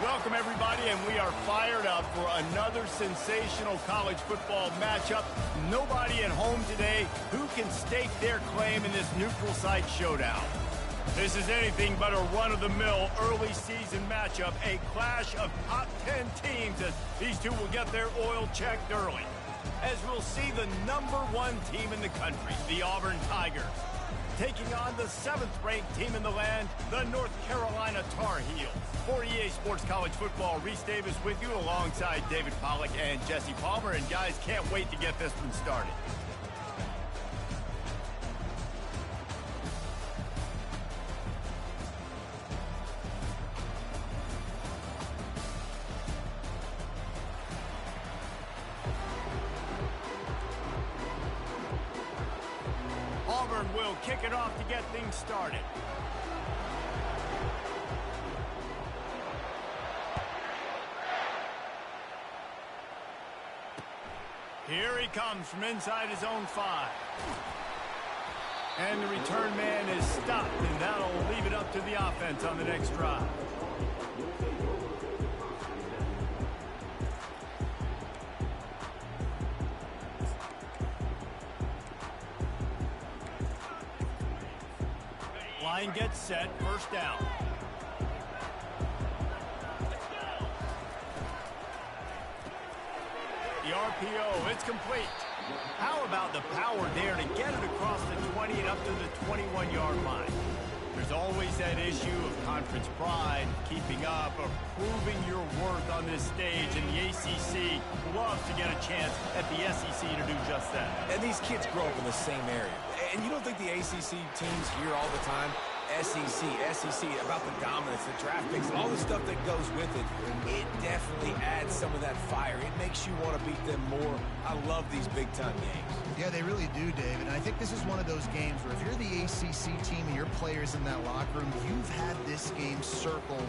Welcome, everybody, and we are fired up for another sensational college football matchup. Nobody at home today who can stake their claim in this neutral site showdown. This is anything but a run-of-the-mill early season matchup, a clash of top 10 teams as these two will get their oil checked early. As we'll see the #1 team in the country, the Auburn Tigers, taking on the 7th-ranked team in the land, the North Carolina Tar Heels. For EA Sports College Football, Reese Davis with you alongside David Pollack and Jesse Palmer. And guys, can't wait to get this one started. Auburn will kick it off to get things started. Here he comes from inside his own 5. And the return man is stopped, and that'll leave it up to the offense on the next drive. Line gets set, first down. The RPO, it's complete. How about the power there to get it across the 20 and up to the 21-yard line? There's always that issue of conference pride, keeping up, or proving your worth on this stage, and the ACC loves to get a chance at the SEC to do just that. And these kids grow up in the same area. And you don't think the ACC teams hear all the time, SEC, about the dominance, the draft picks, all the stuff that goes with it. It definitely adds some of that fire. It makes you want to beat them more. I love these big-time games. Yeah, they really do, David. And I think this is one of those games where if you're the ACC team and your players in that locker room, you've had this game circled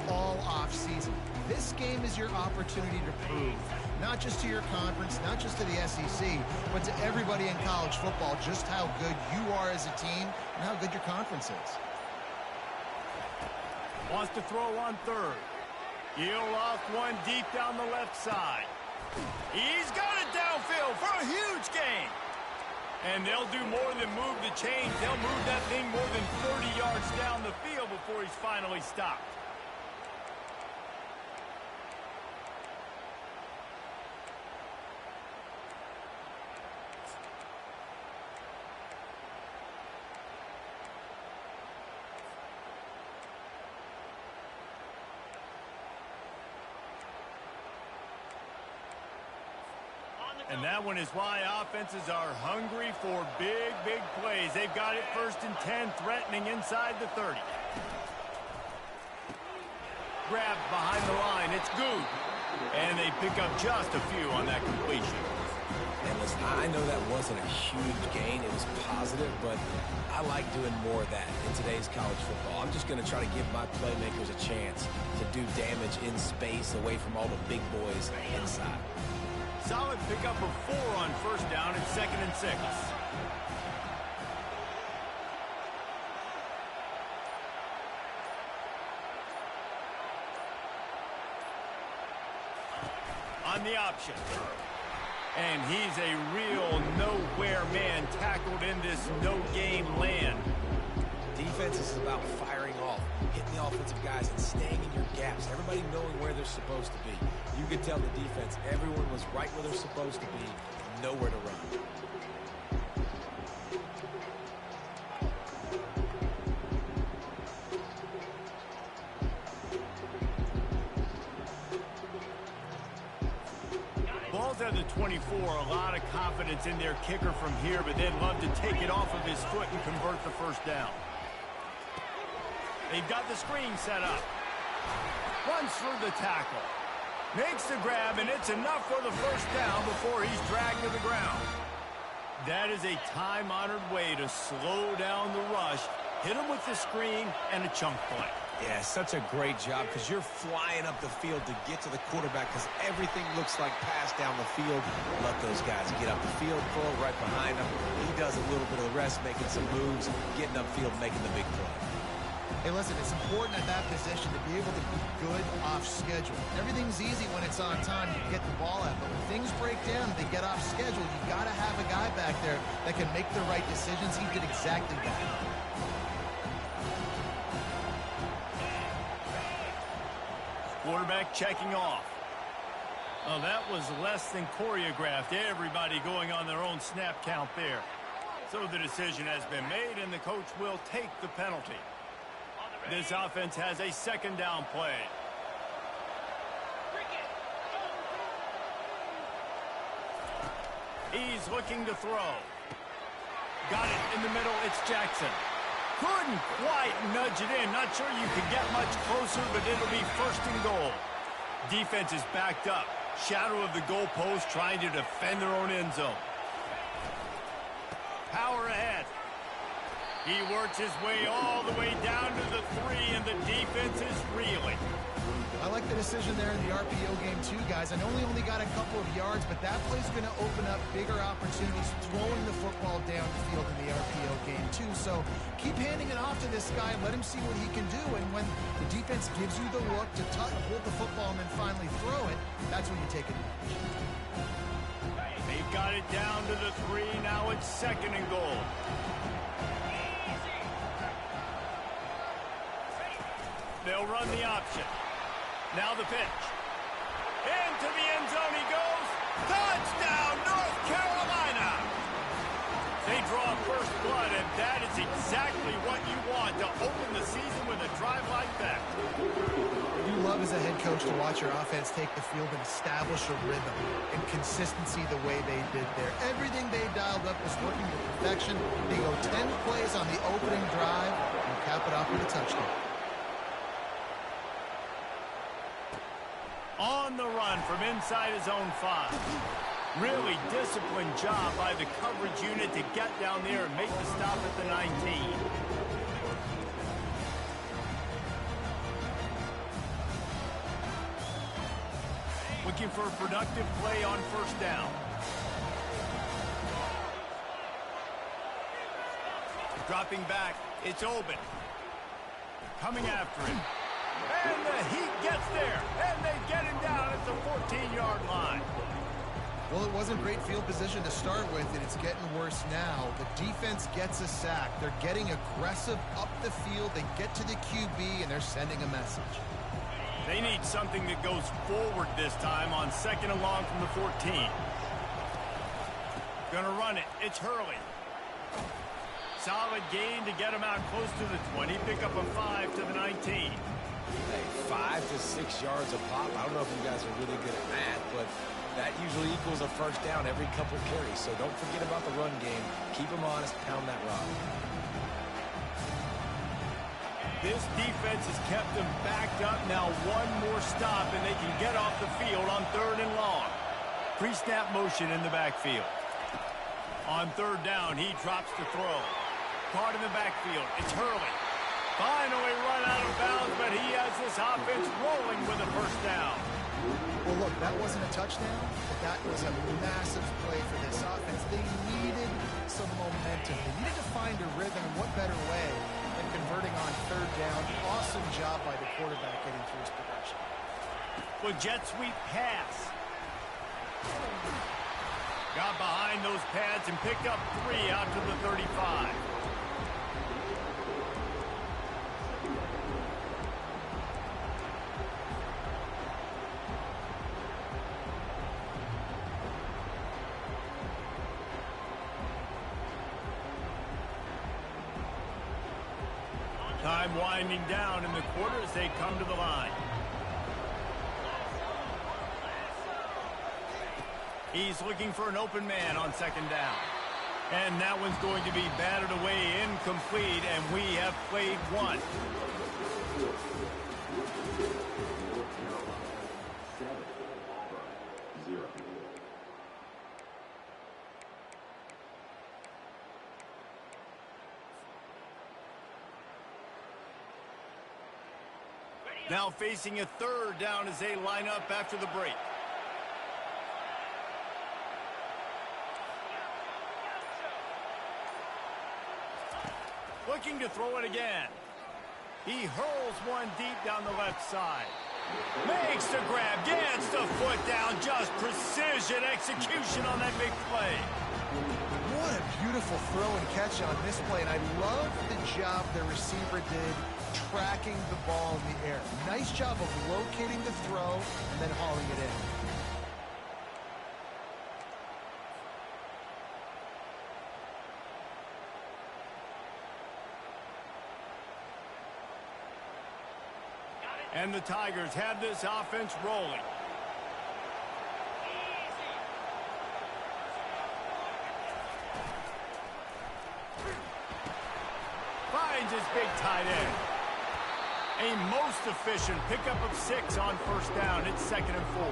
all off-season. This game is your opportunity to prove, not just to your conference, not just to the SEC, but to everybody in college football, just how good you are as a team and how good your conference is. Wants to throw on third. He'll loft one deep down the left side. He's got it downfield for a huge gain. And they'll do more than move the chains. They'll move that thing more than 30 yards down the field before he's finally stopped. And that one is why offenses are hungry for big, big plays. They've got it 1st and 10, threatening inside the 30. Grabbed behind the line. It's good. And they pick up just a few on that completion. And listen, I know that wasn't a huge gain. It was positive, but I like doing more of that in today's college football. I'm just going to try to give my playmakers a chance to do damage in space away from all the big boys inside. Solid pickup of 4 on 1st down and 2nd and 6. On the option. And he's a real nowhere man this no-game land. Defense is about firing off, hitting the offensive guys, and staying in your gaps. Everybody knowing where they're supposed to be. You could tell the defense, everyone was right where they're supposed to be, and nowhere to run. Ball's at the 24. A lot of confidence in their kicker from here, but they'd love to take it off of his foot and convert the first down. They've got the screen set up. Runs through the tackle. Makes the grab, and it's enough for the first down before he's dragged to the ground. That is a time-honored way to slow down the rush, hit him with the screen, and a chunk play. Yeah, such a great job because you're flying up the field to get to the quarterback because everything looks like pass down the field. Let those guys get up the field, throw right behind him. He does a little bit of the rest, making some moves, getting upfield, making the big play. Hey, listen, it's important at that position to be able to be good off schedule. Everything's easy when it's on time. You get the ball out. But when things break down and they get off schedule, you've got to have a guy back there that can make the right decisions. He did exactly that. Quarterback checking off. Oh, that was less than choreographed. Everybody going on their own snap count there. So the decision has been made, and the coach will take the penalty. This offense has a second down play. He's looking to throw. Got it in the middle. It's Jackson. Couldn't quite nudge it in. Not sure you could get much closer, but it'll be first and goal. Defense is backed up. Shadow of the goalpost, trying to defend their own end zone. Power ahead. He works his way all the way down to the 3, and the defense is reeling. I like the decision there in the RPO game too, guys. I know we only got a couple of yards, but that play's going to open up bigger opportunities throwing the football downfield in the RPO game too. So keep handing it off to this guy and let him see what he can do. And when the defense gives you the look to hold the football and then finally throw it, that's when you take it. They've got it down to the 3. Now it's second and goal. They'll run the option. Now the pitch. Into the end zone he goes. Touchdown, North Carolina! They draw first blood, and that is exactly what you want to open the season with a drive like that. You love as a head coach to watch your offense take the field and establish a rhythm and consistency the way they did there. Everything they dialed up was working to perfection. They go 10 plays on the opening drive and cap it off with a touchdown. On the run from inside his own 5. Really disciplined job by the coverage unit to get down there and make the stop at the 19. Looking for a productive play on first down. Dropping back, it's Auburn. Coming after him. And the Heat gets there, and they get him down at the 14-yard line. Well, it wasn't great field position to start with, and it's getting worse now. The defense gets a sack. They're getting aggressive up the field. They get to the QB, and they're sending a message. They need something that goes forward this time on second and long from the 14. Gonna run it. It's Hurley. Solid gain to get him out close to the 20. Pick up a 5 to the 19. Hey, 5 to 6 yards a pop. I don't know if you guys are really good at math, but that usually equals a first down every couple carries. So don't forget about the run game. Keep them honest. Pound that rock. This defense has kept them backed up. Now one more stop, and they can get off the field on third and long. Pre-snap motion in the backfield. On third down, he drops the throw. Caught in the backfield. It's Hurley. Finally run out of bounds, but he has this offense rolling with a first down. Well, look, that wasn't a touchdown, but that was a massive play for this offense. They needed some momentum. They needed to find a rhythm, and what better way than converting on third down. Awesome job by the quarterback getting through his progression. Well, jet sweep pass. Got behind those pads and picked up 3 out to the 35. Time winding down in the quarter as they come to the line. He's looking for an open man on second down. And that one's going to be batted away incomplete, and we have played one. Now facing a third down as they line up after the break. Looking to throw it again. He hurls one deep down the left side. Makes the grab, gets the foot down, just precision execution on that big play. What a beautiful throw and catch on this play, and I love the job the receiver did tracking the ball in the air. Nice job of locating the throw and then hauling it in. And the Tigers have this offense rolling. Finds his big tight end. A most efficient pickup of 6 on first down. It's 2nd and 4.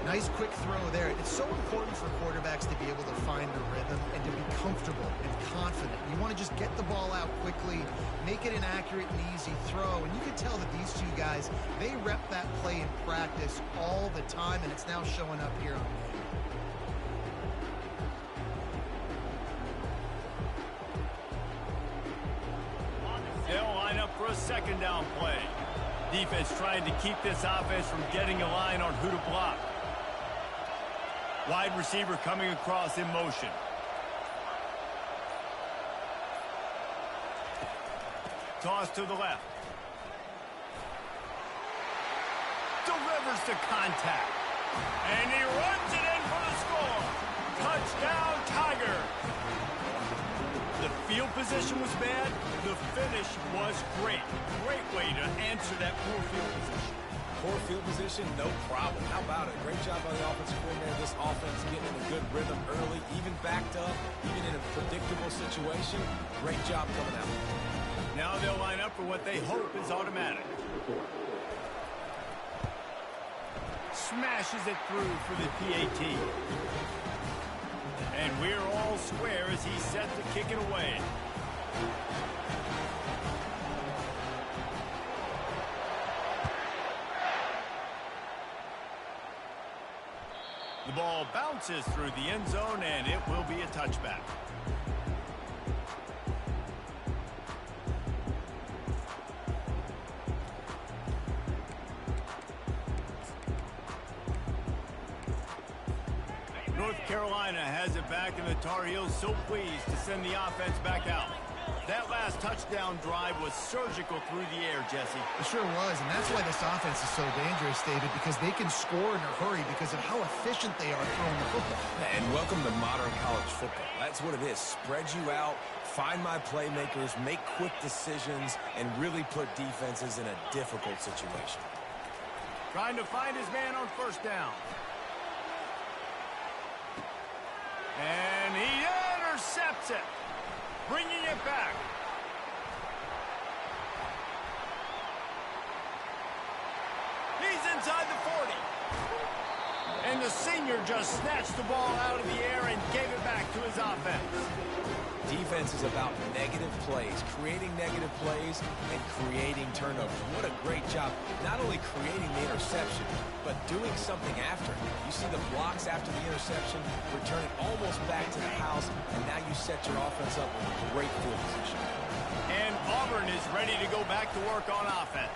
Nice quick throw there. It's so important for quarterbacks to be able to find the rhythm and to be comfortable and confident. You want to just get the ball out quickly, make it an accurate and easy throw. And you can tell that these two guys, they rep that play in practice all the time, and it's now showing up here on the game. They'll line up for a 2nd down play. Defense trying to keep this offense from getting a line on who to block. Wide receiver coming across in motion. Toss to the left. Delivers to contact. And he runs it in for the score. Touchdown, Tiger. The field position was bad. The finish was great. Great way to answer that poor field position. Poor field position, no problem. How about it? Great job by the offensive coordinator. This offense getting in a good rhythm early, even backed up, even in a predictable situation. Great job coming out. Now they'll line up for what they hope is automatic. Smashes it through for the PAT. And we're all square as he's set to kick it away. The ball bounces through the end zone, and it will be a touchback. North Carolina has it back, and the Tar Heels so pleased to send the offense back out. That last touchdown drive was surgical through the air, Jesse. It sure was, and that's why this offense is so dangerous, David, because they can score in a hurry because of how efficient they are throwing the football. And welcome to modern college football. That's what it is. Spread you out, find my playmakers, make quick decisions, and really put defenses in a difficult situation. Trying to find his man on first down. And he intercepts it. Bringing it back. He's inside the 40. And the senior just snatched the ball out of the air and gave it back to his offense. Defense is about negative plays, creating negative plays, and creating turnovers. What a great job, not only creating the interception, but doing something after. You see the blocks after the interception, return it almost back to the house, and now you set your offense up with a great field position. And Auburn is ready to go back to work on offense.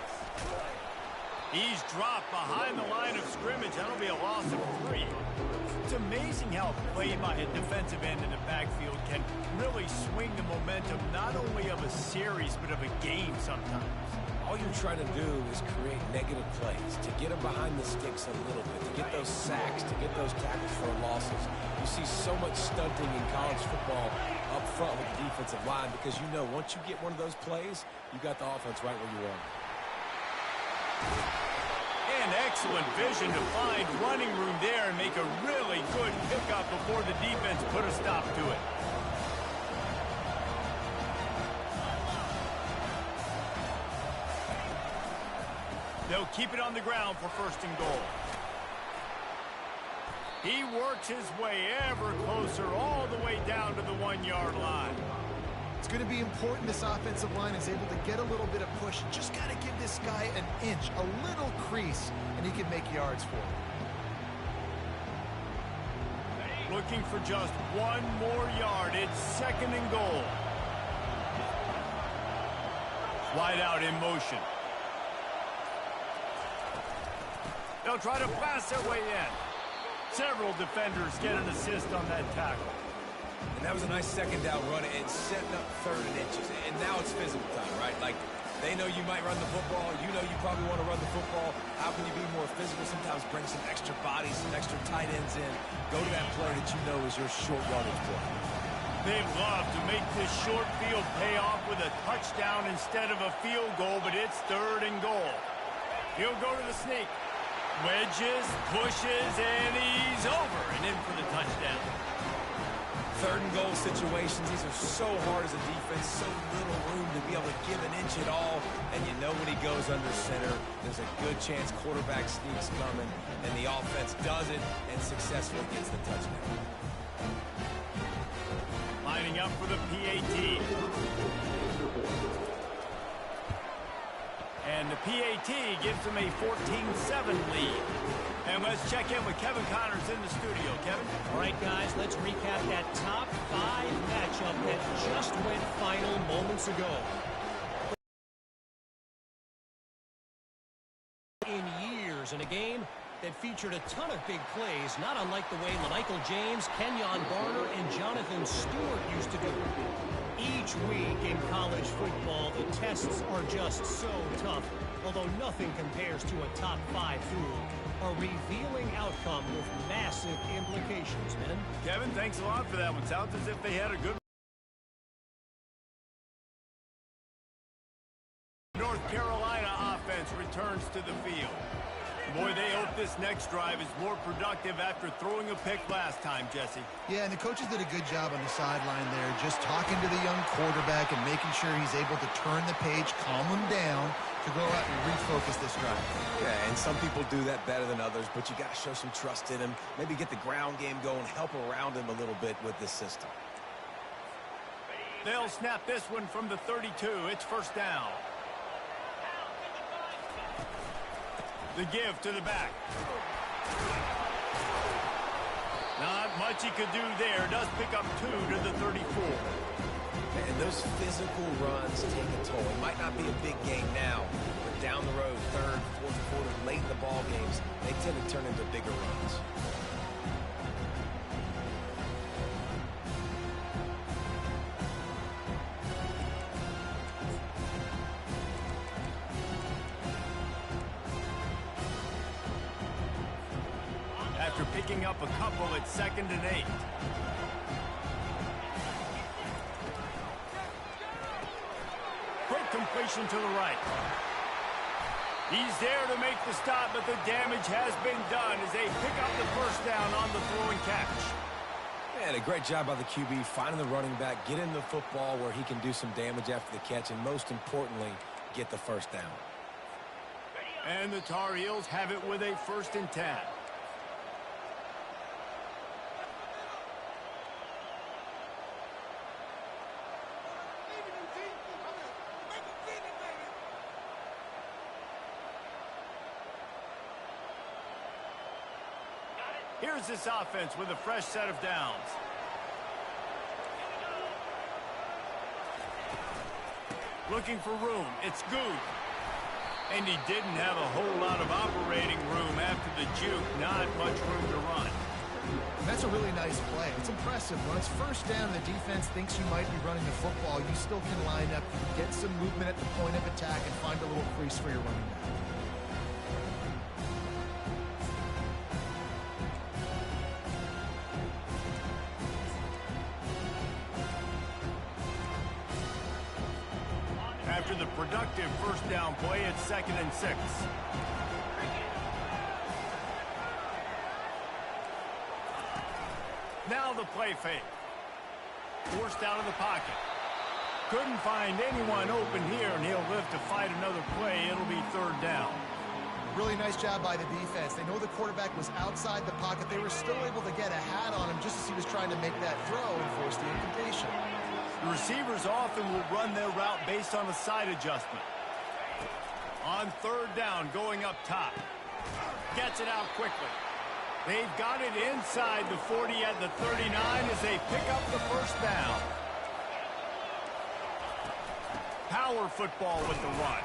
He's dropped behind the line of scrimmage. That'll be a loss of 3. It's amazing how a play by a defensive end in the backfield can really swing the momentum not only of a series but of a game sometimes. All you're trying to do is create negative plays, to get them behind the sticks a little bit, to get those sacks, to get those tackles for losses. You see so much stunting in college football up front with the defensive line because you know once you get one of those plays, you got the offense right where you want it. And excellent vision to find running room there and make a really good pickup before the defense put a stop to it. They'll keep it on the ground for 1st and goal. He works his way ever closer all the way down to the 1-yard line. It's going to be important this offensive line is able to get a little bit of push. Just got to give this guy an inch, a little crease, and he can make yards for it. Looking for just 1 more yard. It's 2nd and goal. Wide out in motion. They'll try to blast their way in. Several defenders get an assist on that tackle. And that was a nice 2nd down run and setting up 3rd and inches. And now it's physical time, right? Like, they know you might run the football. You know you probably want to run the football. How can you be more physical? Sometimes bring some extra bodies, some extra tight ends in. Go to that play that you know is your short yardage play. They'd love to make this short field pay off with a touchdown instead of a field goal, but it's 3rd and goal. He'll go to the sneak. Wedges, pushes, and he's over and in for the touchdown. 3rd and goal situations, these are so hard as a defense, so little room to be able to give an inch at all. And you know when he goes under center, there's a good chance quarterback sneaks coming, and the offense does it and successfully gets the touchdown. Lining up for the PAT. And the PAT gives them a 14-7 lead. And let's check in with Kevin Connors in the studio. Kevin? All right, guys, let's recap that top 5 matchup that just went final moments ago. In years, in a game that featured a ton of big plays, not unlike the way Michael James, Kenyon Barner, and Jonathan Stewart used to do it. Each week in college football, the tests are just so tough, although nothing compares to a top 5 duel. A revealing outcome with massive implications, men. Kevin, thanks a lot for that one. Sounds as if they had a good North Carolina offense returns to the field. Boy, they hope this next drive is more productive after throwing a pick last time, Jesse. Yeah, and the coaches did a good job on the sideline there, just talking to the young quarterback and making sure he's able to turn the page, calm him down to go out and refocus this drive. Yeah, and some people do that better than others, but you got to show some trust in him. Maybe get the ground game going, help around him a little bit with this system. They'll snap this one from the 32. It's 1st down. The give to the back. Not much he could do there. Does pick up 2 to the 34. And those physical runs take a toll. It might not be a big game now, but down the road, 3rd, 4th quarter, late in the ball games, they tend to turn into bigger runs. After picking up a couple at 2nd and 8. Quick completion to the right. He's there to make the stop, but the damage has been done as they pick up the 1st down on the throw and catch. And a great job by the QB, finding the running back, getting the football where he can do some damage after the catch, and most importantly, get the 1st down. And the Tar Heels have it with a 1st and 10. Here's this offense with a fresh set of downs. Looking for room. It's good. And he didn't have a whole lot of operating room after the juke. Not much room to run. That's a really nice play. It's impressive. When it's first down, the defense thinks you might be running the football. You still can line up. You can get some movement at the point of attack and find a little crease for your running back. After the productive first down play, it's 2nd and 6. Now the play fake. Forced out of the pocket. Couldn't find anyone open here, and he'll live to fight another play. It'll be 3rd down. Really nice job by the defense. They know the quarterback was outside the pocket. They were still able to get a hat on him just as he was trying to make that throw and force the incompletion. The receivers often will run their route based on a side adjustment. On 3rd down, going up top. Gets it out quickly. They've got it inside the 40 at the 39 as they pick up the first down. Power football with the run.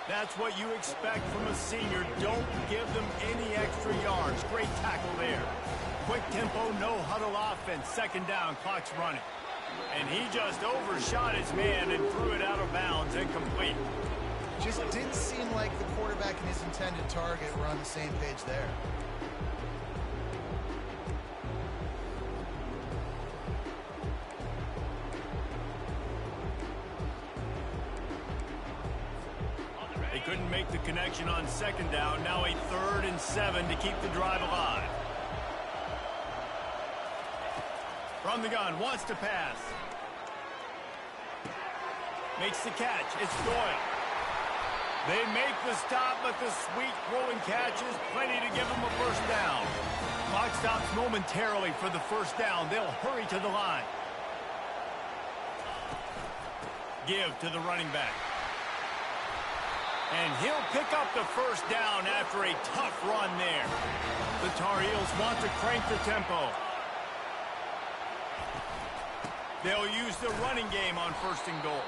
That's what you expect from a senior. Don't give them any extra yards. Great tackle there. Quick tempo, no huddle offense. 2nd down, clock's running. And he just overshot his man and threw it out of bounds, incomplete. Just didn't seem like the quarterback and his intended target were on the same page there. They couldn't make the connection on 2nd down. Now a 3rd and 7 to keep the drive alive. From the gun, wants to pass. Makes the catch. It's Doyle. They make the stop, but the sweet throwing catch is plenty to give them a first down. Clock stops momentarily for the first down. They'll hurry to the line. Give to the running back. And he'll pick up the first down after a tough run there. The Tar Heels want to crank the tempo. They'll use the running game on 1st and goal.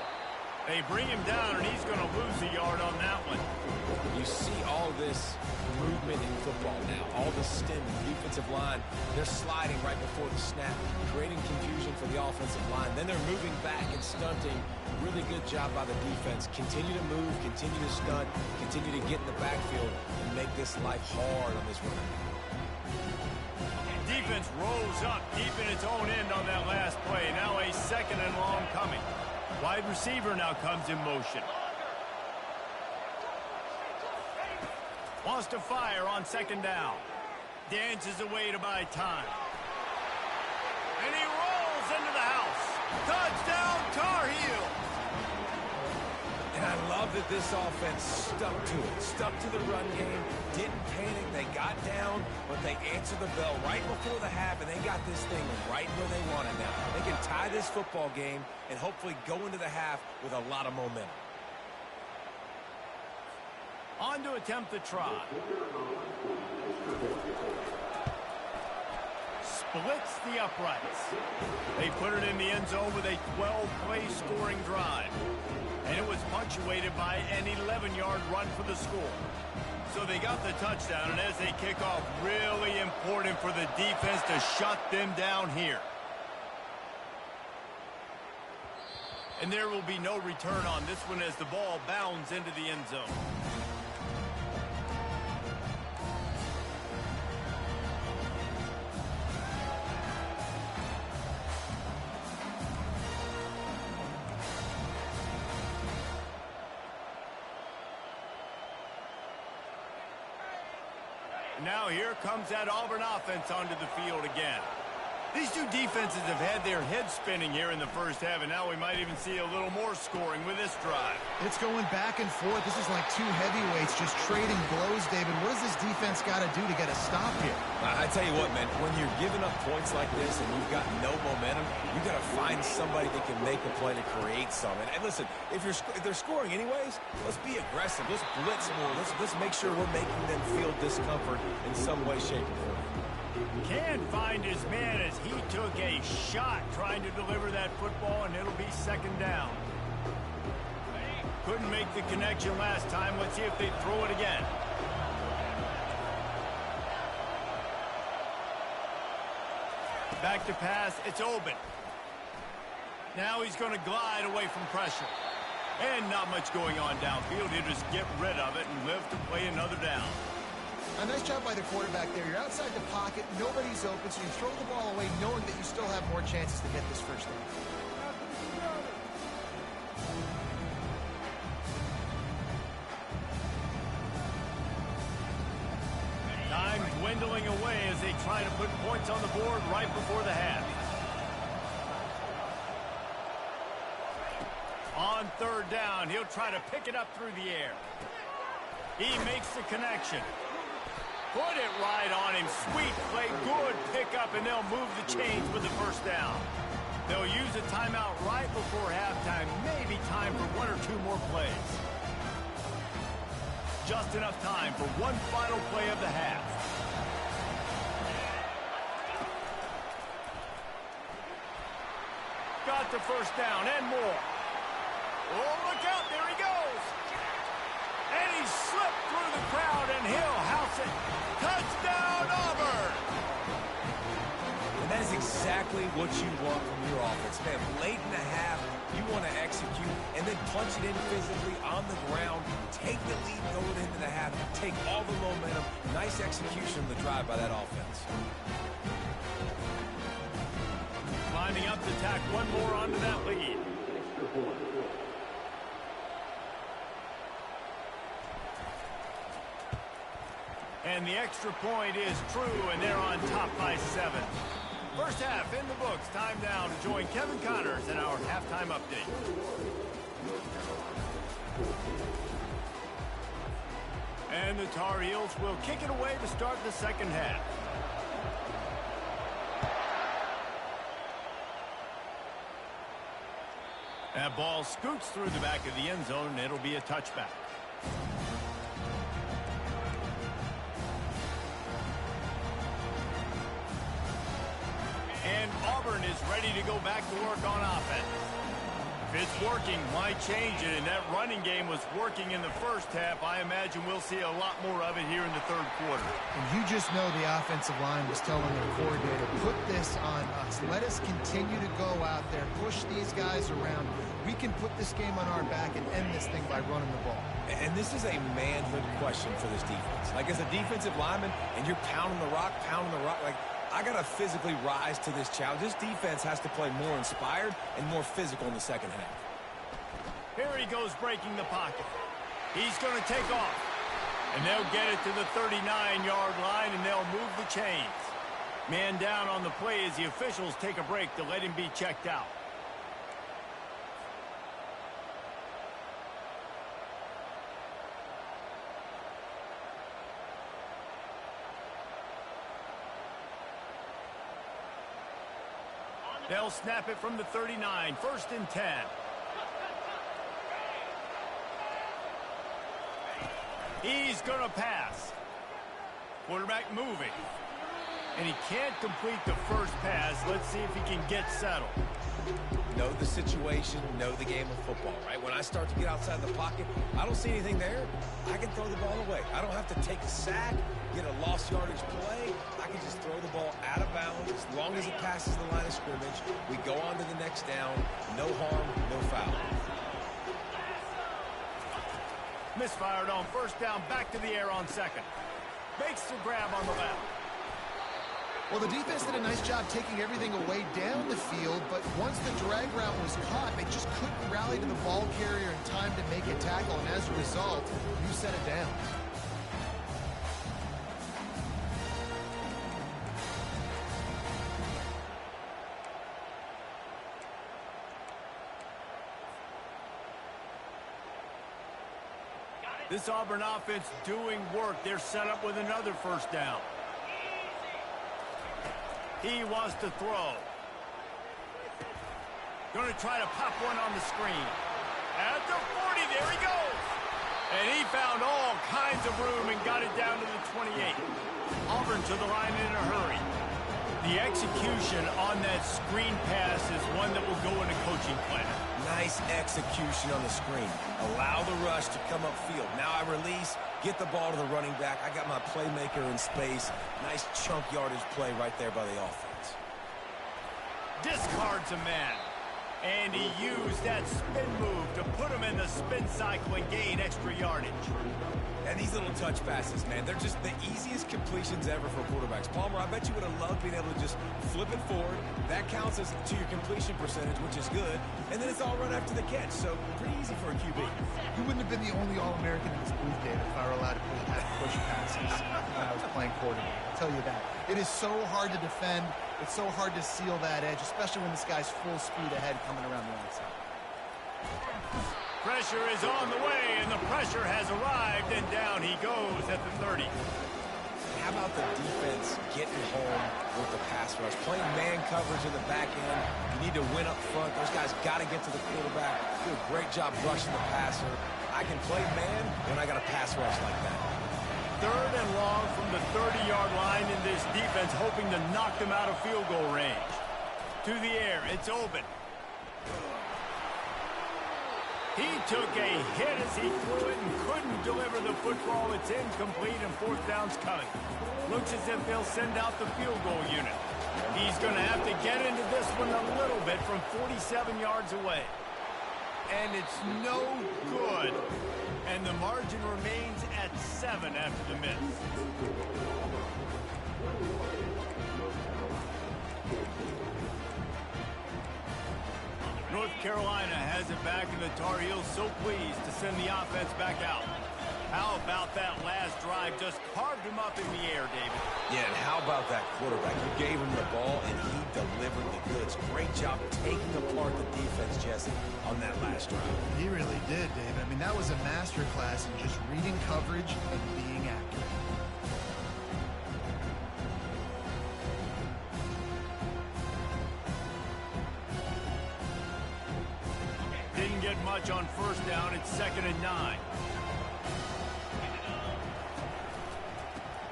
They bring him down, and he's going to lose a yard on that one. You see all this movement in football now. All the stem, the defensive line, they're sliding right before the snap, creating confusion for the offensive line. Then they're moving back and stunting. Really good job by the defense. Continue to move, continue to stunt, continue to get in the backfield and make this life hard on this runner. Defense rolls up deep in its own end on that last play. Now a 2nd and long coming. Wide receiver now comes in motion. Wants to fire on 2nd down. Dances away to buy time. And he rolls into the house. Touchdown, Tar Heels. And I love that this offense stuck to it, stuck to the run game, didn't panic. They got down, but they answered the bell right before the half, and they got this thing right where they want it now. They can tie this football game and hopefully go into the half with a lot of momentum. On to attempt the try. Splits the uprights. They put it in the end zone with a 12-play scoring drive. And it was punctuated by an 11-yard run for the score. So they got the touchdown, and as they kick off, really important for the defense to shut them down here. And there will be no return on this one as the ball bounds into the end zone. Now here comes that Auburn offense onto the field again. These two defenses have had their heads spinning here in the first half, and now we might even see a little more scoring with this drive. It's going back and forth. This is like two heavyweights just trading blows, David. What does this defense got to do to get a stop here? I tell you what, man, when you're giving up points like this and you've got no momentum, you got to find somebody that can make a play to create something. And listen, if they're scoring anyways, let's be aggressive. Let's blitz more. Let's make sure we're making them feel discomfort in some way, shape, or form. Can't find his man as he took a shot trying to deliver that football, and it'll be 2nd down. Couldn't make the connection last time. Let's see if they throw it again. Back to pass. It's Auburn. Now he's going to glide away from pressure. And not much going on downfield. He'll just get rid of it and live to play another down. A nice job by the quarterback there. You're outside the pocket. Nobody's open, so you throw the ball away knowing that you still have more chances to get this first down. Time dwindling away as they try to put points on the board right before the half. On third down, he'll try to pick it up through the air. He makes the connection. Put it right on him. Sweet play, good pickup, and they'll move the chains with the first down. They'll use a timeout right before halftime. Maybe time for one or two more plays. Just enough time for one final play of the half. Got the first down and more. Oh, look out, there he goes. And he slipped through the crowd, and he'll house it. Touchdown, Auburn! And that is exactly what you want from your offense, man. Late in the half, you want to execute and then punch it in physically on the ground, take the lead going into the half, take all the momentum. Nice execution of the drive by that offense. Lining up to tack one more onto that lead. And the extra point is true, and they're on top by 7. First half in the books. Time now to join Kevin Connors in our halftime update. And the Tar Heels will kick it away to start the second half. That ball scoots through the back of the end zone, and it'll be a touchback. And Auburn is ready to go back to work on offense. If it's working, why change it? And that running game was working in the first half. I imagine we'll see a lot more of it here in the third quarter. And you just know the offensive line was telling their coordinator, put this on us. Let us continue to go out there, push these guys around. We can put this game on our back and end this thing by running the ball. And this is a manhood question for this defense. Like, as a defensive lineman, and you're pounding the rock, like, I got to physically rise to this challenge. This defense has to play more inspired and more physical in the second half. Here he goes breaking the pocket. He's going to take off. And they'll get it to the 39-yard line, and they'll move the chains. Man down on the play as the officials take a break to let him be checked out. They'll snap it from the 39, 1st and 10. He's going to pass. Quarterback moving. And he can't complete the first pass. Let's see if he can get settled. Know the situation, know the game of football, right? When I start to get outside the pocket, I don't see anything there. I can throw the ball away. I don't have to take a sack, get a lost yardage play. I can just throw the ball out of bounds. As long as it passes the line of scrimmage, we go on to the next down. No harm, no foul. Misfired on 1st down, back to the air on 2nd. Makes the grab on the left. Well, the defense did a nice job taking everything away down the field, but once the drag route was caught, they just couldn't rally to the ball carrier in time to make a tackle, and as a result, new set of downs. This Auburn offense doing work. They're set up with another 1st down. He wants to throw. Going to try to pop one on the screen. At the 40, there he goes. And he found all kinds of room and got it down to the 28. Auburn to the line in a hurry. The execution on that screen pass is one that will go in a coaching plan. Nice execution on the screen. Allow the rush to come upfield. Now I release, get the ball to the running back. I got my playmaker in space. Nice chunk yardage play right there by the offense. Discards a man. And he used that spin move to put him in the spin cycle and gain extra yardage. And these little touch passes, man, they're just the easiest completions ever for quarterbacks. Palmer, I bet you would have loved being able to just flip it forward. That counts as to your completion percentage, which is good. And then it's all run after the catch, so pretty easy for a QB. You wouldn't have been the only All-American in this booth, David, if I were allowed to push passes when I was playing quarterback. I'll tell you that. It is so hard to defend. It's so hard to seal that edge, especially when this guy's full speed ahead coming around the outside. Pressure is on the way, and the pressure has arrived, and down he goes at the 30. How about the defense getting home with the pass rush? Playing man coverage in the back end. You need to win up front. Those guys got to get to the quarterback. Do a great job rushing the passer. I can play man when I got a pass rush like that. 3rd and long from the 30-yard line in this defense, hoping to knock them out of field goal range. To the air, it's Auburn. He took a hit as he threw it and couldn't deliver the football. It's incomplete and 4th down's coming. Looks as if they'll send out the field goal unit. He's going to have to get into this one a little bit from 47 yards away. And it's no good. And the margin remains at 7 after the miss. North Carolina has it back, and the Tar Heels so pleased to send the offense back out. How about that last drive? Just carved him up in the air, David. Yeah, and how about that quarterback? You gave him the ball, and he delivered the goods. Great job taking apart the defense, Jesse, on that last drive. He really did, David. I mean, that was a masterclass in just reading coverage and being accurate. Didn't get much on 1st down. It's 2nd and 9.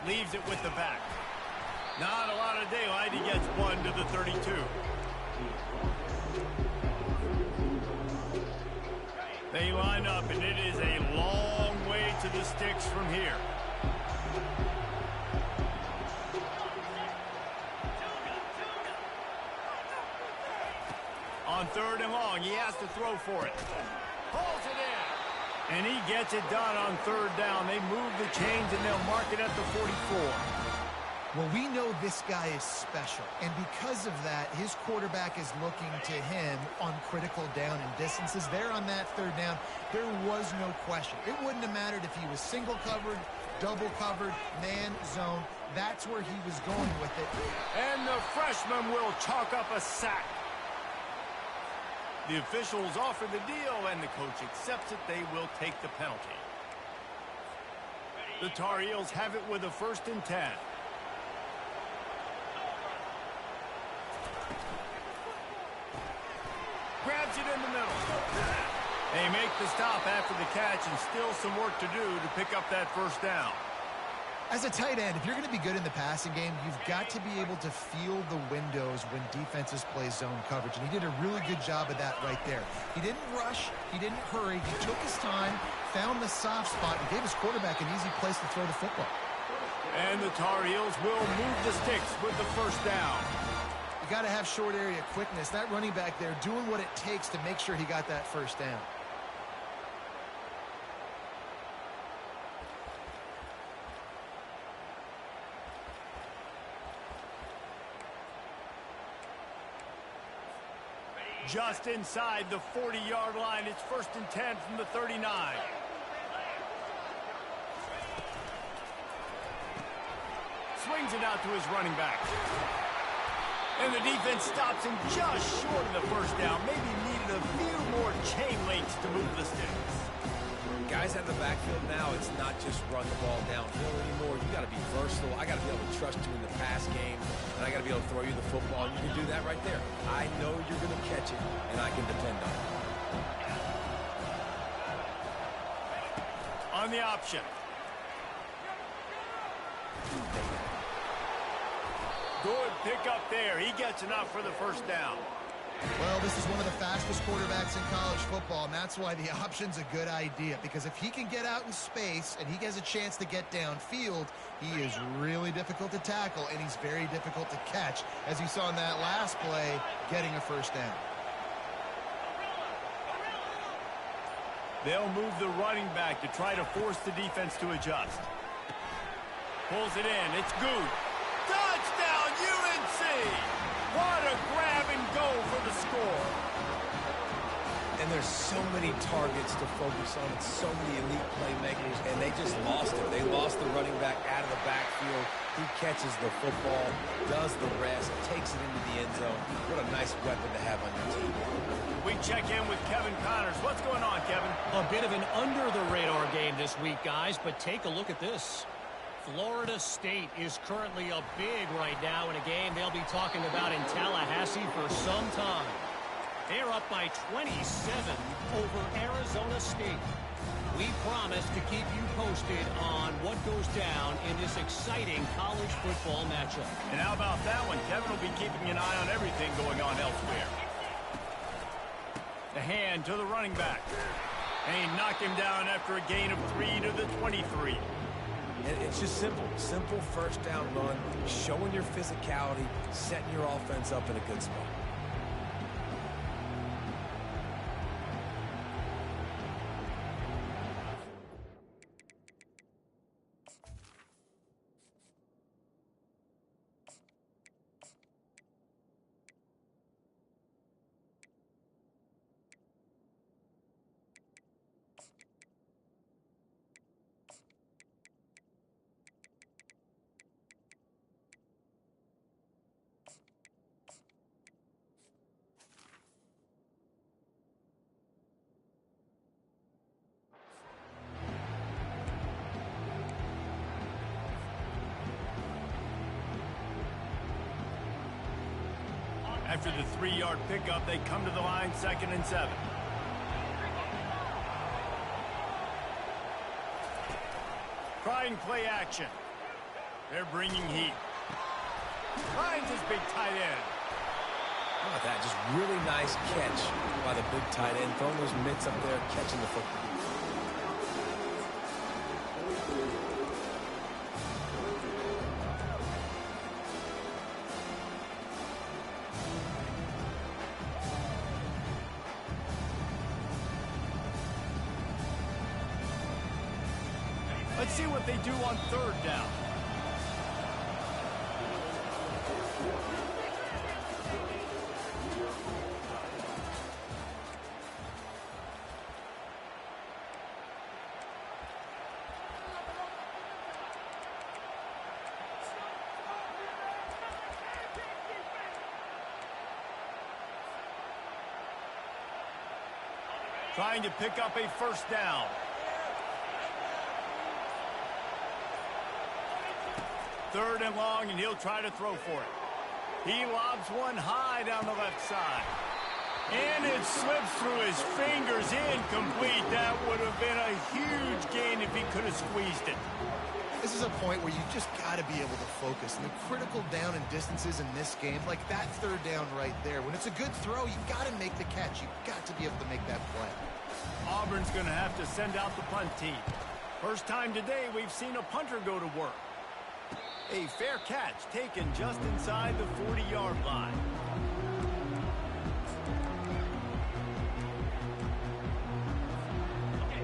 Leaves it with the back. Not a lot of daylight. He gets 1 to the 32. They line up, and it is a long way to the sticks from here. On 3rd and long, he has to throw for it. Pulls it in. And he gets it done on 3rd down. They move the chains, and they'll mark it at the 44. Well, we know this guy is special, and because of that, his quarterback is looking to him on critical down and distances. There on that 3rd down, there was no question. It wouldn't have mattered if he was single covered, double covered, man, zone. That's where he was going with it. And the freshman will chalk up a sack. The officials offer the deal, and the coach accepts it. They will take the penalty. The Tar Heels have it with a 1st and 10. Grabs it in the middle. They make the stop after the catch, and still some work to do to pick up that 1st down. As a tight end, if you're going to be good in the passing game, you've got to be able to feel the windows when defenses play zone coverage, and he did a really good job of that right there. He didn't rush. He didn't hurry. He took his time, found the soft spot, and gave his quarterback an easy place to throw the football. And the Tar Heels will move the sticks with the 1st down. You got to have short area quickness. That running back there doing what it takes to make sure he got that 1st down. Just inside the 40-yard line. It's 1st and 10 from the 39. Swings it out to his running back. And the defense stops him just short of the 1st down. Maybe needed a few more chain links to move the sticks. Guys out of the backfield now, it's not just run the ball downhill anymore. You got to be versatile. I got to be able to trust you in the pass game, and I got to be able to throw you the football. And you can do that right there. I know you're going to catch it, and I can depend on it. On the option. Good pick up there. He gets enough for the 1st down. Well, this is one of the fastest quarterbacks in college football, and that's why the option's a good idea, because if he can get out in space and he has a chance to get downfield, he is really difficult to tackle, and he's very difficult to catch, as you saw in that last play, getting a first down. They'll move the running back to try to force the defense to adjust. Pulls it in. It's good. Touchdown, UNC! What a grab and go for the score. And there's so many targets to focus on and so many elite playmakers, and they just lost it. They lost the running back out of the backfield. He catches the football, does the rest, takes it into the end zone. What a nice weapon to have on your team. We check in with Kevin Connors. What's going on, Kevin? A bit of an under-the-radar game this week, guys, but take a look at this. Florida State is currently up big right now in a game they'll be talking about in Tallahassee for some time. They're up by 27 over Arizona State. We promise to keep you posted on what goes down in this exciting college football matchup. And how about that one? Kevin will be keeping an eye on everything going on elsewhere. The hand to the running back. And he knocked him down after a gain of 3 to the 23. It's just simple. Simple first down run, showing your physicality, setting your offense up in a good spot. After the 3-yard pickup, they come to the line, 2nd and 7. Trying play action. They're bringing heat. Finds his big tight end. How about that? Just really nice catch by the big tight end. Throwing those mitts up there, catching the football. Let's see what they do on 3rd down. Trying to pick up a first down. Third and long, and he'll try to throw for it. He lobs one high down the left side. And it slips through his fingers, incomplete. That would have been a huge gain if he could have squeezed it. This is a point where you just got to be able to focus. And the critical down and distances in this game, like that 3rd down right there, when it's a good throw, you got to make the catch. You got to be able to make that play. Auburn's going to have to send out the punt team. First time today we've seen a punter go to work. A fair catch taken just inside the 40-yard line.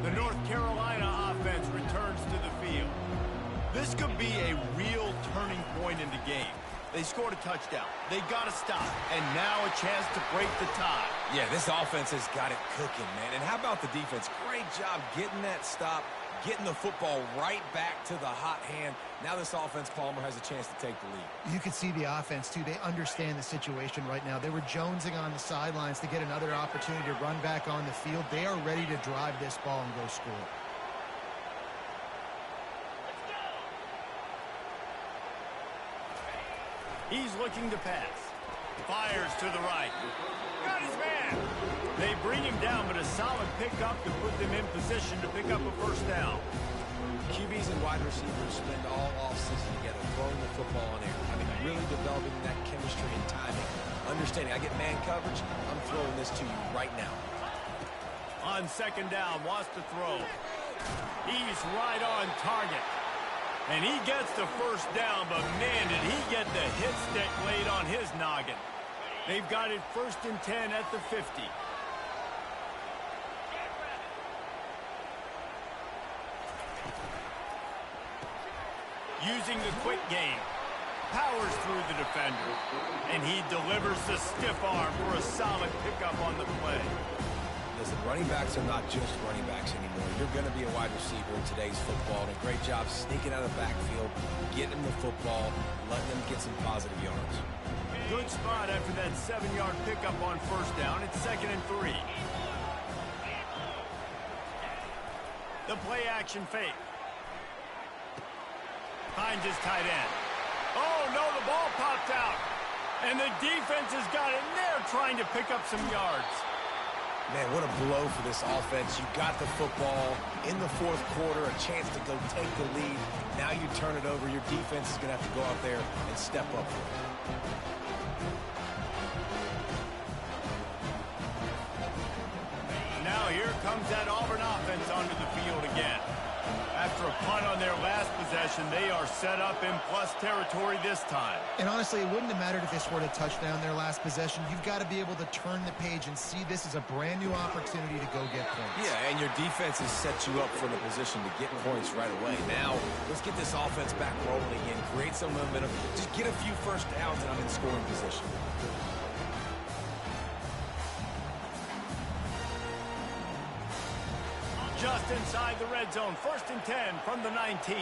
The North Carolina offense returns to the field. This could be a real turning point in the game. They scored a touchdown. They got to stop. And now a chance to break the tie. Yeah, this offense has got it cooking, man. And how about the defense? Great job getting that stop, getting the football right back to the hot hand. Now this offense, Palmer, has a chance to take the lead. You can see the offense, too. They understand the situation right now. They were jonesing on the sidelines to get another opportunity to run back on the field. They are ready to drive this ball and go score. He's looking to pass. Fires to the right. Got his man. They bring him down, but a solid pickup to put them in position to pick up a first down. QBs and wide receivers spend all offseason together throwing the football in air. I mean, really developing that chemistry and timing. Understanding, I get man coverage, I'm throwing this to you right now. On second down, wants to throw. He's right on target. And he gets the first down, but man, did he get the hit stick laid on his noggin. They've got it 1st and 10 at the 50. Using the quick game. Powers through the defender. And he delivers the stiff arm for a solid pickup on the play. Listen, running backs are not just running backs anymore. You're going to be a wide receiver in today's football. And a great job sneaking out of the backfield, getting the football, letting them get some positive yards. Good spot after that 7-yard pickup on first down. It's 2nd and 3. The play action fake. Finds his tight end. Oh, no, the ball popped out. And the defense has got it, and they're trying to pick up some yards. Man, what a blow for this offense. You got the football in the 4th quarter, a chance to go take the lead. Now you turn it over. Your defense is going to have to go out there and step up for it. Now here comes that Auburn offense onto the field again. After a punt on their last possession, they are set up in plus territory this time. And honestly, it wouldn't have mattered if they scored a touchdown their last possession. You've got to be able to turn the page and see this as a brand new opportunity to go get points. Yeah, and your defense has set you up for the position to get points right away. Now, let's get this offense back rolling again, create some momentum, just get a few first downs, and I'm in scoring position. Just inside the red zone, 1st and 10 from the 19.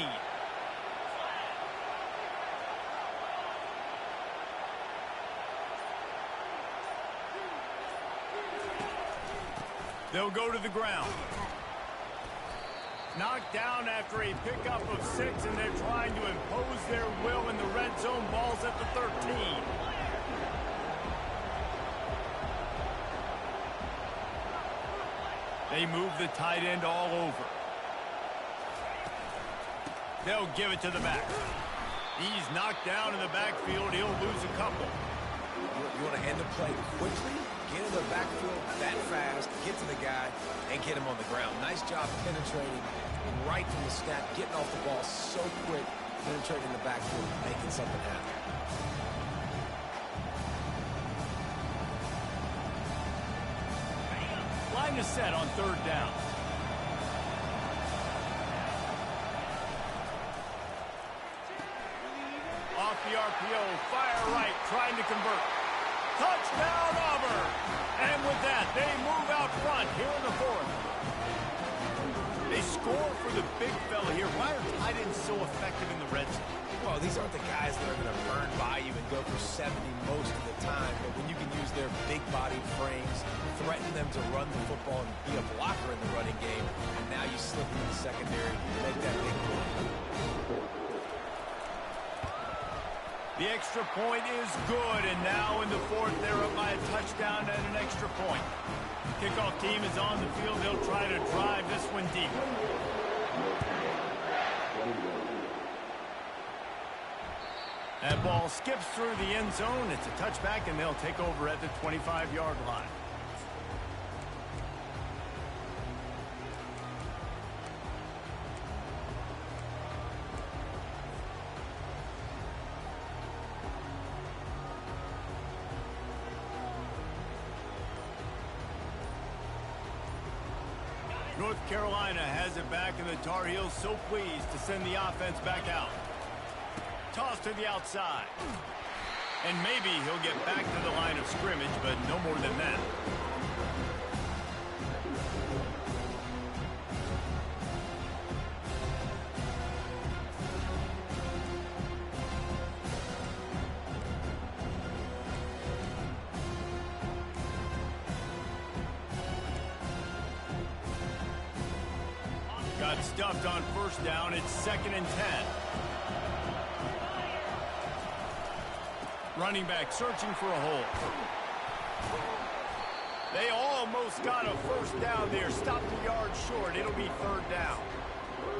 They'll go to the ground. Knocked down after a pickup of 6, and they're trying to impose their will in the red zone. Ball's at the 13. They move the tight end all over. They'll give it to the back. He's knocked down in the backfield. He'll lose a couple. You want to end the play quickly, get in the backfield that fast, get to the guy, and get him on the ground. Nice job penetrating right from the snap, getting off the ball so quick, penetrating the backfield, making something happen. Line is set on 3rd down. Off the RPO, fire right, trying to convert. Touchdown, Auburn! And with that, they move out front here in the 4th. They score for the big fella here. Why are tight ends so effective in the red zone? Well, these aren't the guys that are going to burn by you and go for 70 most of the time, but when you can use their big-bodied frames, threaten them to run the football and be a blocker in the running game, and now you slip into the secondary, make that big play. The extra point is good, and now in the 4th, they're up by a touchdown and an extra point. Kickoff team is on the field. They'll try to drive this one deep. That ball skips through the end zone. It's a touchback, and they'll take over at the 25-yard line. North Carolina has it back, and the Tar Heels so pleased to send the offense back out. Toss to the outside. And maybe he'll get back to the line of scrimmage, but no more than that. Got stuffed on first down. It's 2nd and 10. Running back searching for a hole. They almost got a first down there. Stopped a yard short. It'll be 3rd down.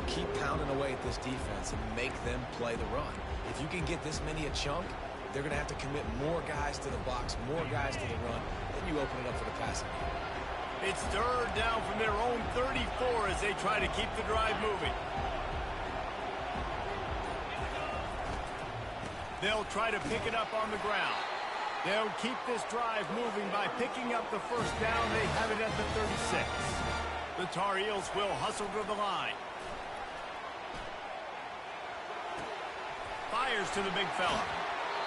Keep pounding away at this defense and make them play the run. If you can get this many a chunk, they're going to have to commit more guys to the box, more guys to the run, then you open it up for the passing game. It's third down from their own 34 as they try to keep the drive moving. They'll try to pick it up on the ground. They'll keep this drive moving by picking up the first down. They have it at the 36. The Tar Heels will hustle to the line. Fires to the big fella.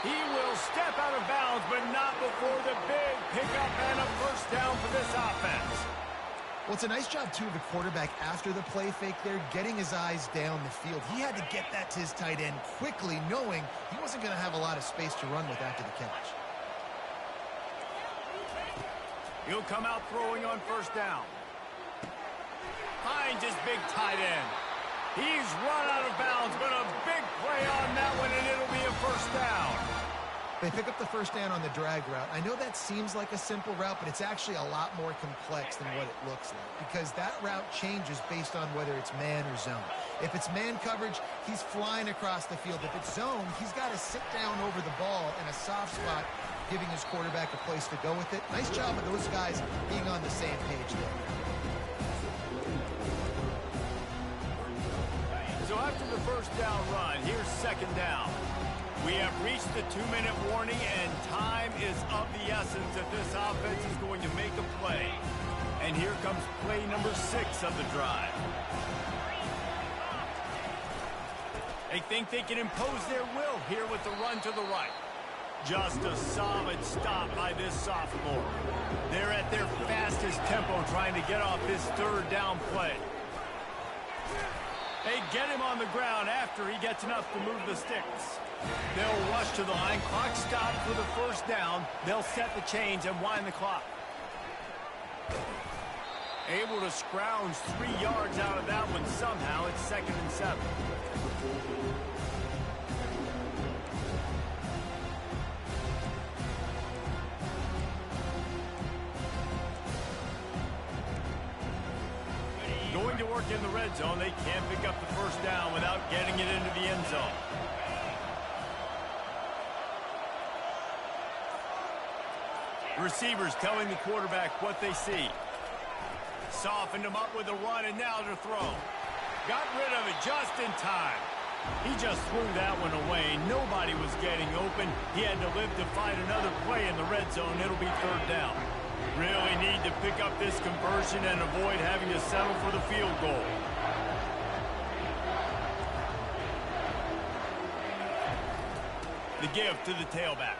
He will step out of bounds, but not before the big pickup and a first down for this offense. Well, it's a nice job, too, of the quarterback after the play fake there, getting his eyes down the field. He had to get that to his tight end quickly, knowing he wasn't going to have a lot of space to run with after the catch. He'll come out throwing on first down. Finds his big tight end. He's run out of bounds, but a big play on that one, and it'll be a first down. They pick up the first down on the drag route. I know that seems like a simple route, but it's actually a lot more complex than what it looks like, because that route changes based on whether it's man or zone. If it's man coverage, he's flying across the field. If it's zone, he's got to sit down over the ball in a soft spot, giving his quarterback a place to go with it. Nice job of those guys being on the same page there. So after the first down run, here's second down. We have reached the 2-minute warning, and time is of the essence if this offense is going to make a play. And here comes play number 6 of the drive. They think they can impose their will here with the run to the right. Just a solid stop by this sophomore. They're at their fastest tempo trying to get off this third down play. They get him on the ground after he gets enough to move the sticks. They'll rush to the line. Clock stopped for the first down. They'll set the chains and wind the clock. Able to scrounge 3 yards out of that one somehow. It's 2nd and 7. Going to work in the red zone. They can't pick up the first down without getting it into the end zone. Receivers telling the quarterback what they see. Softened him up with a run, and now to throw. Got rid of it just in time. He just threw that one away. Nobody was getting open. He had to live to find another play in the red zone. It'll be third down. Really need to pick up this conversion and avoid having to settle for the field goal. The give to the tailback.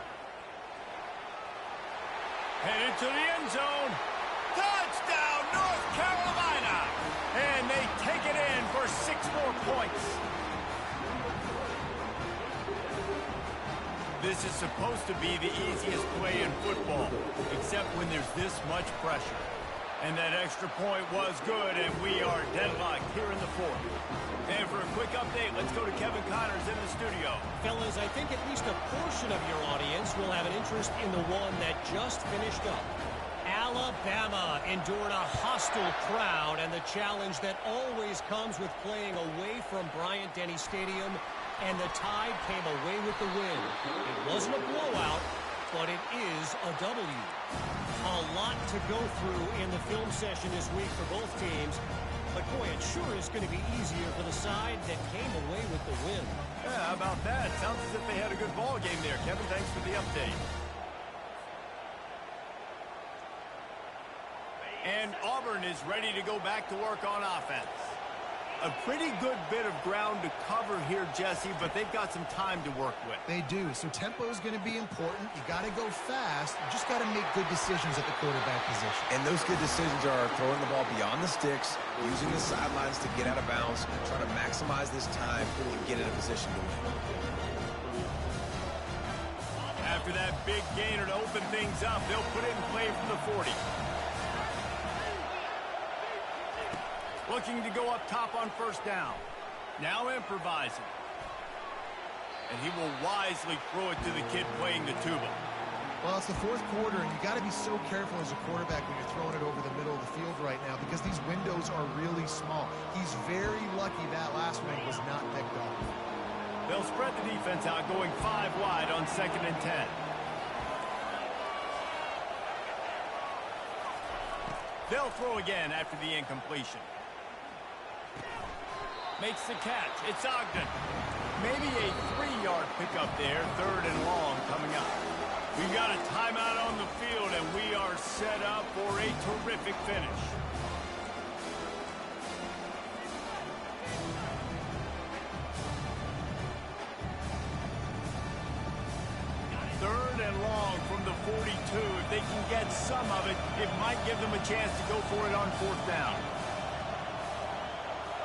Headed to the end zone. Touchdown, North Carolina! And they take it in for 6 more points. This is supposed to be the easiest play in football, except when there's this much pressure. And that extra point was good, and we are deadlocked here in the 4th. And for a quick update, let's go to Kevin Connors in the studio. Fellas, I think at least a portion of your audience will have an interest in the one that just finished up. Alabama endured a hostile crowd and the challenge that always comes with playing away from Bryant-Denny Stadium, and the Tide came away with the win. It wasn't a blowout, but it is a W. A lot to go through in the film session this week for both teams, but boy, it sure is going to be easier for the side that came away with the win. Yeah, how about that? Sounds as if they had a good ball game there. Kevin, thanks for the update. And Auburn is ready to go back to work on offense. A pretty good bit of ground to cover here, Jesse, but they've got some time to work with. They do, so tempo is going to be important. You got to go fast. You just got to make good decisions at the quarterback position. And those good decisions are throwing the ball beyond the sticks, using the sidelines to get out of bounds, trying to maximize this time and get in a position to win. After that big gainer to open things up, they'll put it in play from the 40. Looking to go up top on first down. Now improvising. And he will wisely throw it to the kid playing the tuba. Well, it's the fourth quarter, and you got to be so careful as a quarterback when you're throwing it over the middle of the field right now because these windows are really small. He's very lucky that last one was not picked off. They'll spread the defense out, going 5 wide on 2nd and 10. They'll throw again after the incompletion. Makes the catch. It's Ogden. Maybe a 3-yard pickup there. 3rd and long coming up. We've got a timeout on the field, and we are set up for a terrific finish. From the 42. If they can get some of it, it might give them a chance to go for it on 4th down.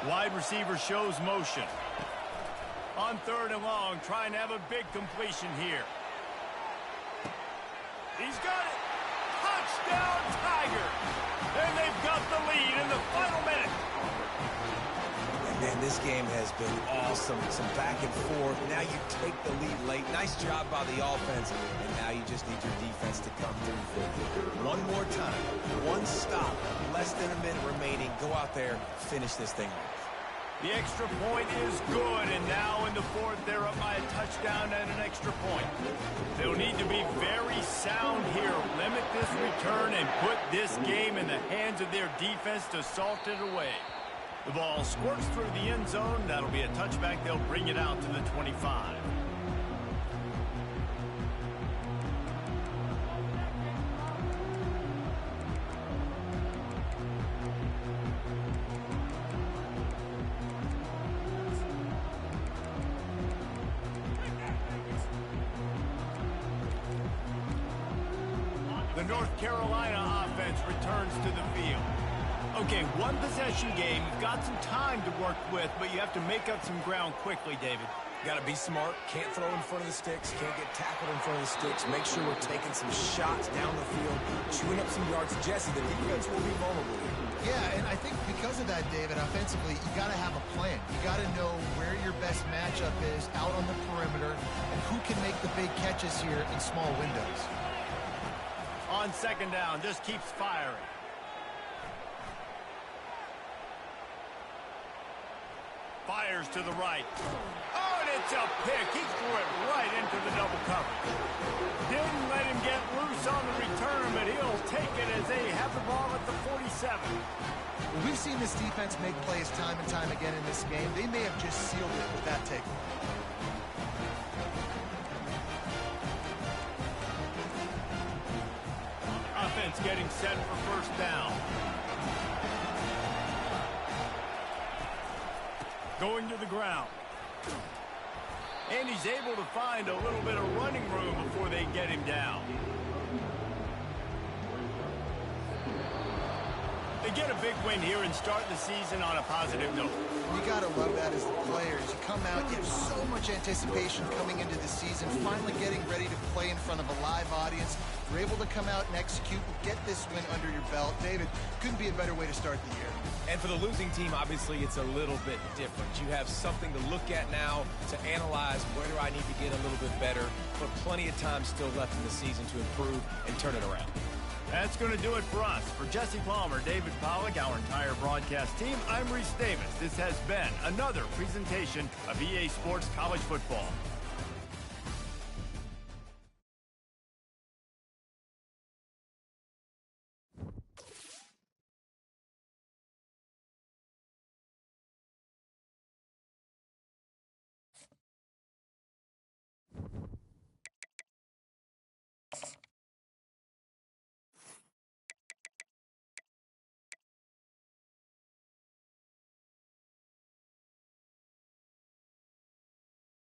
Wide receiver shows motion. On 3rd and long, trying to have a big completion here. He's got it. Touchdown, Tiger. And they've got the lead in the final minute. Man, this game has been awesome. Some back and forth. Now you take the lead late. Nice job by the offense. And now you just need your defense to come through for you. One more time. One stop. Less than a minute remaining. Go out there. Finish this thing off. The extra point is good. And now in the 4th, they're up by a touchdown and an extra point. They'll need to be very sound here. Limit this return and put this game in the hands of their defense to salt it away. The ball squirts through the end zone. That'll be a touchback. They'll bring it out to the 25. The North Carolina offense returns to the field. Okay, one possession game. You've got some time to work with, but you have to make up some ground quickly, David. Got to be smart. Can't throw in front of the sticks. Can't get tackled in front of the sticks. Make sure we're taking some shots down the field, chewing up some yards. Jesse, the defense will be vulnerable here. Yeah, and I think because of that, David, offensively, you got to have a plan. You got to know where your best matchup is out on the perimeter and who can make the big catches here in small windows. On 2nd down, just keeps firing. Fires to the right. Oh, and it's a pick. He threw it right into the double cover. Didn't let him get loose on the return, but he'll take it as they have the ball at the 47. Well, we've seen this defense make plays time and time again in this game. They may have just sealed it with that takeaway. Offense getting set for 1st down. Going to the ground. And he's able to find a little bit of running room before they get him down. They get a big win here and start the season on a positive note. You got to love that as the players. You come out, you have so much anticipation coming into the season, finally getting ready to play in front of a live audience. You're able to come out and execute, get this win under your belt. David, couldn't be a better way to start the year. And for the losing team, obviously, it's a little bit different. You have something to look at now to analyze where do I need to get a little bit better, but plenty of time still left in the season to improve and turn it around. That's going to do it for us. For Jesse Palmer, David Pollack, our entire broadcast team, I'm Reese Davis. This has been another presentation of EA Sports College Football.